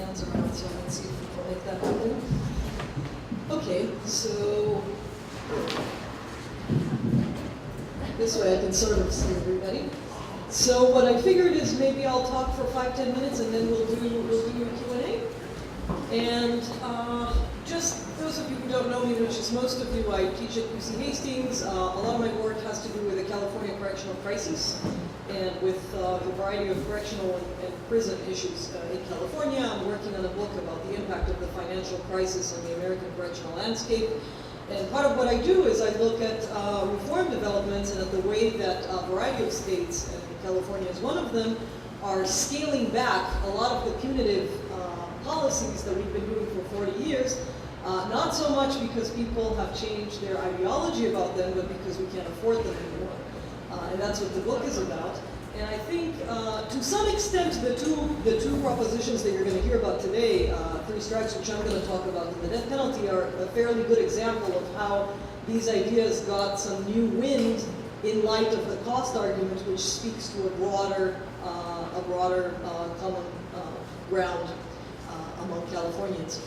hands around, so let's see if we can make that happen. Okay, so this way I can sort of see everybody. So what I figured is maybe I'll talk for 5-10 minutes and then we'll do a Q&A. And just those of you who don't know me, which is most of you, I teach at UC Hastings. A lot of my work has to do with the California Correctional Crisis and with a variety of correctional and prison issues in California. I'm working on a book about the impact of the financial crisis on the American correctional landscape. And part of what I do is I look at reform developments and at the way that a variety of states, and California is one of them, are scaling back a lot of the punitive policies that we've been doing for 40 years, not so much because people have changed their ideology about them, but because we can't afford them anymore. And that's what the book is about. And I think, to some extent, the two propositions that you're going to hear about today, 3 strikes, which I'm going to talk about, and the death penalty, are a fairly good example of how these ideas got some new wind in light of the cost argument, which speaks to a broader common ground among Californians.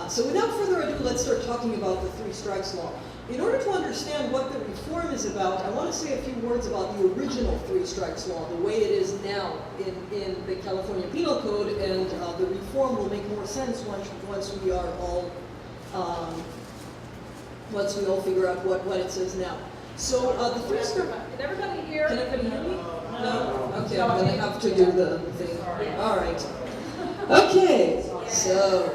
So without further ado, let's start talking about the 3 strikes law. In order to understand what the reform is about, I want to say a few words about the original 3 strikes law, the way it is now in the California Penal Code, and the reform will make more sense once we all figure out what it says now. So the 3 strikes. Can everybody hear? Can everybody hear me? No? Okay, I'm going to have to do the thing. All right. Okay, so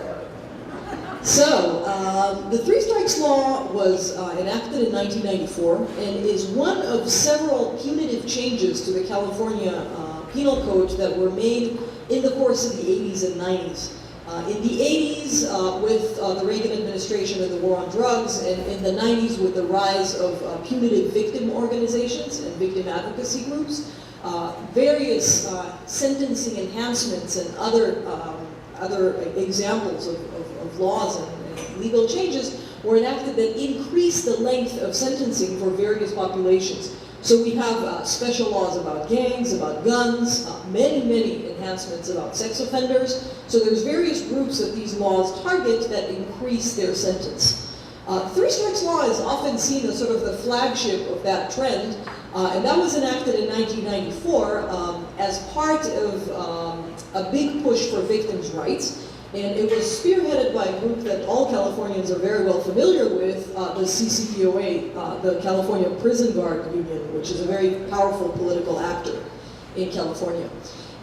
the 3 strikes law was enacted in 1994 and is one of several punitive changes to the California Penal Code that were made in the course of the 80s and 90s. In the 80s, with the Reagan administration and the war on drugs, and in the 90s with the rise of punitive victim organizations and victim advocacy groups, various sentencing enhancements and other examples of laws and legal changes were enacted that increased the length of sentencing for various populations. So we have special laws about gangs, about guns, many enhancements about sex offenders. So there's various groups that these laws target that increase their sentence. 3 strikes law is often seen as sort of the flagship of that trend, and that was enacted in 1994 as part of a big push for victims' rights. And it was spearheaded by a group that all Californians are very well familiar with, the CCPOA, the California Prison Guard Union, which is a very powerful political actor in California.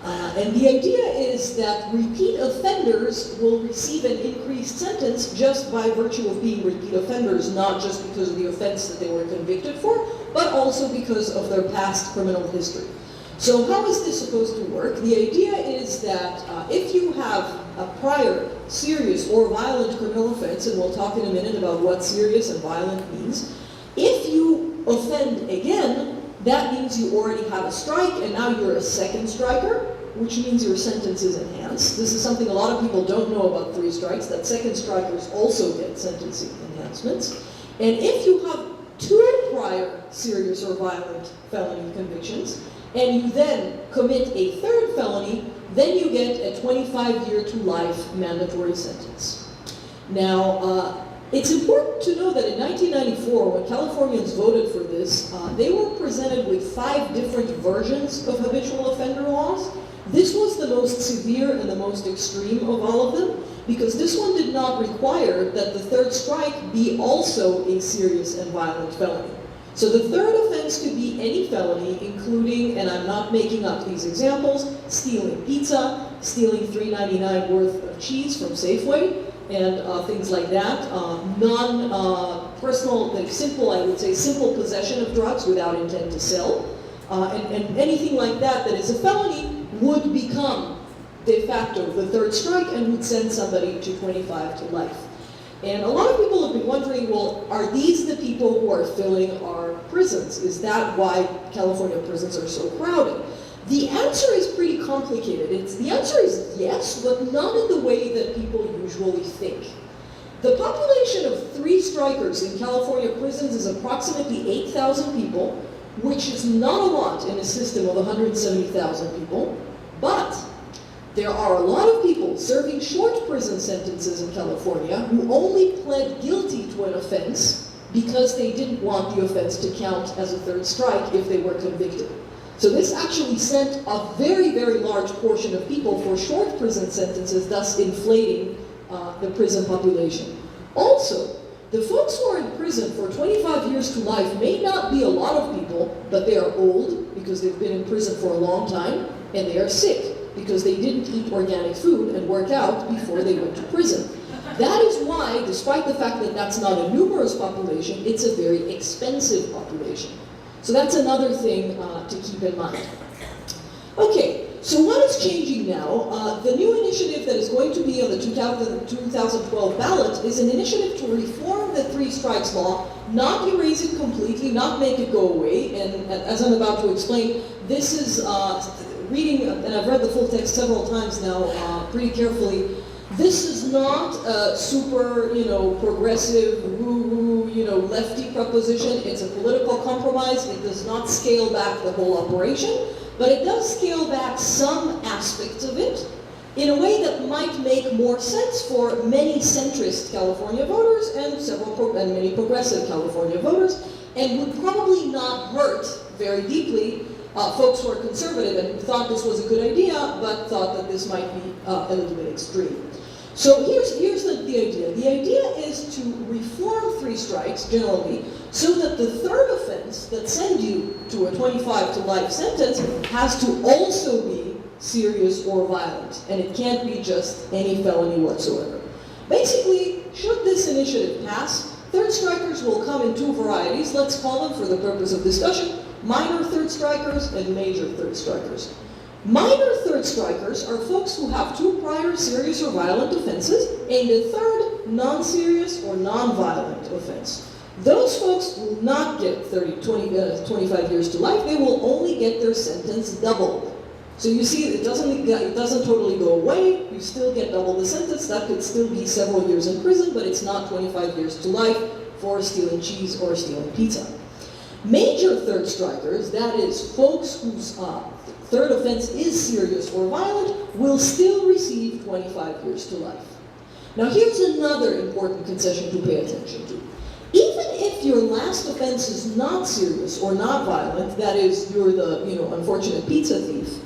And the idea is that repeat offenders will receive an increased sentence just by virtue of being repeat offenders, not just because of the offense that they were convicted for, but also because of their past criminal history. So how is this supposed to work? The idea is that if you have a prior serious or violent criminal offense, and we'll talk in a minute about what serious and violent means, if you offend again, that means you already have a strike, and now you're a second striker, which means your sentence is enhanced. This is something a lot of people don't know about 3 strikes, that second strikers also get sentencing enhancements. And if you have 2 prior serious or violent felony convictions, and you then commit a 3rd felony, then you get a 25-year to life mandatory sentence. Now, it's important to know that in 1994, when Californians voted for this, they were presented with 5 different versions of habitual offender laws. This was the most severe and the most extreme of all of them, because this one did not require that the 3rd strike be also a serious and violent felony. So the 3rd offense could be any felony, including, and I'm not making up these examples, stealing pizza, stealing $3.99 worth of cheese from Safeway, and things like that. Non-personal, I would say simple possession of drugs without intent to sell. And anything like that that is a felony would become de facto the 3rd strike and would send somebody to 25 to life. And a lot of people have been wondering, well, are these the people who are filling our prisons? Is that why California prisons are so crowded? The answer is pretty complicated. The answer is yes, but not in the way that people usually think. The population of 3 strikers in California prisons is approximately 8,000 people, which is not a lot in a system of 170,000 people, but There are a lot of people serving short prison sentences in California who only pled guilty to an offense because they didn't want the offense to count as a third strike if they were convicted. So this actually sent a very, very large portion of people for short prison sentences, thus inflating the prison population. Also, the folks who are in prison for 25 years to life may not be a lot of people, but they are old because they've been in prison for a long time, and they are sick because they didn't eat organic food and work out before they went to prison. That is why, despite the fact that that's not a numerous population, it's a very expensive population. So that's another thing to keep in mind. Okay, so what is changing now? The new initiative that is going to be on the 2012 ballot is an initiative to reform the three strikes law, not erase it completely, not make it go away, and as I'm about to explain, this is reading, and I've read the full text several times now pretty carefully. This is not a super, progressive, woo-woo, lefty proposition. It's a political compromise. It does not scale back the whole operation, but it does scale back some aspects of it in a way that might make more sense for many centrist California voters and many progressive California voters, and would probably not hurt very deeply folks who are conservative and who thought this was a good idea, but thought that this might be a little bit extreme. So here's the idea. The idea is to reform three strikes, generally, so that the third offense that sends you to a 25 to life sentence has to also be serious or violent, and it can't be just any felony whatsoever. Basically, should this initiative pass, third strikers will come in two varieties. Let's call them, for the purpose of discussion, minor third strikers and major third strikers. Minor third strikers are folks who have two prior serious or violent offenses and a third non-serious or non-violent offense. Those folks will not get 25 years to life. They will only get their sentence doubled. So you see, it doesn't totally go away. You still get double the sentence. That could still be several years in prison, but it's not 25 years to life for stealing cheese or stealing pizza. Major third strikers, that is, folks whose third offense is serious or violent, will still receive 25 years to life. Now here's another important concession to pay attention to. Even if your last offense is not serious or not violent, that is, you're the unfortunate pizza thief,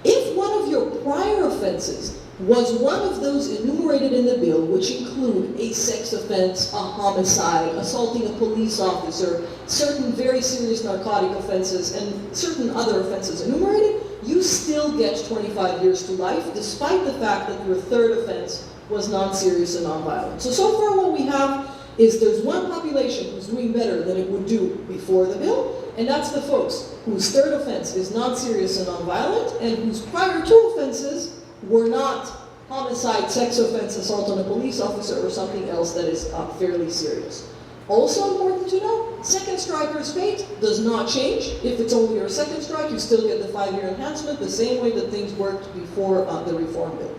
if one of your prior offenses was one of those enumerated in the bill, which include a sex offense, a homicide, assaulting a police officer, certain very serious narcotic offenses, and certain other offenses enumerated, you still get 25 years to life, despite the fact that your third offense was non-serious and non-violent. So far what we have is there's one population who's doing better than it would do before the bill, and that's the folks whose third offense is non-serious and non-violent, and whose prior two offenses were not homicide, sex offense, assault on a police officer, or something else that is fairly serious. Also important to know, second striker's fate does not change. If it's only your second strike, you still get the 5-year enhancement, the same way that things worked before the reform bill.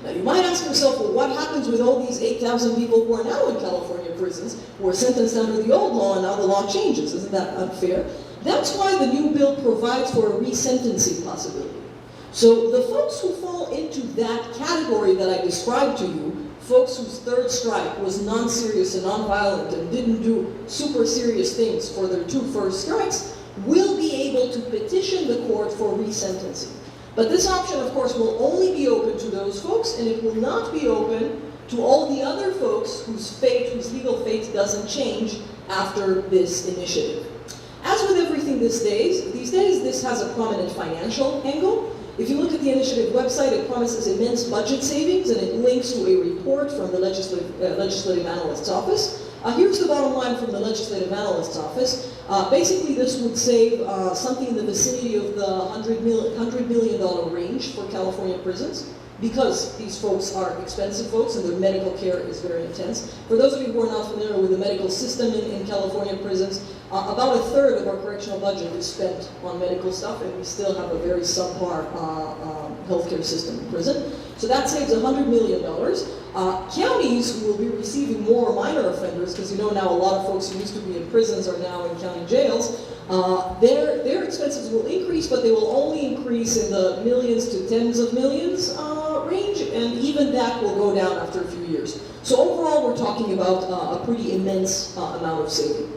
Now you might ask yourself, well, what happens with all these 8,000 people who are now in California prisons, who are sentenced under the old law and now the law changes? Isn't that unfair? That's why the new bill provides for a resentencing possibility. So the folks who fall into that category that I described to you, folks whose third strike was non-serious and non-violent and didn't do super serious things for their two first strikes, will be able to petition the court for resentencing. But this option, of course, will only be open to those folks, and it will not be open to all the other folks whose legal fate doesn't change after this initiative. As with everything these days, this has a prominent financial angle. If you look at the initiative website, it promises immense budget savings, and it links to a report from the Legislative Analyst's Office. Here's the bottom line from the Legislative Analyst's Office. Basically, this would save something in the vicinity of the $100 million range for California prisons, because these folks are expensive folks and their medical care is very intense. For those of you who are not familiar with the medical system in California prisons, about a third of our correctional budget is spent on medical stuff, and we still have a very subpar healthcare system in prison. So that saves $100 million. Counties will be receiving more minor offenders, because you know now a lot of folks who used to be in prisons are now in county jails. Their expenses will increase, but they will only increase in the millions to tens of millions range, and even that will go down after a few years. So overall, we're talking about a pretty immense amount of saving.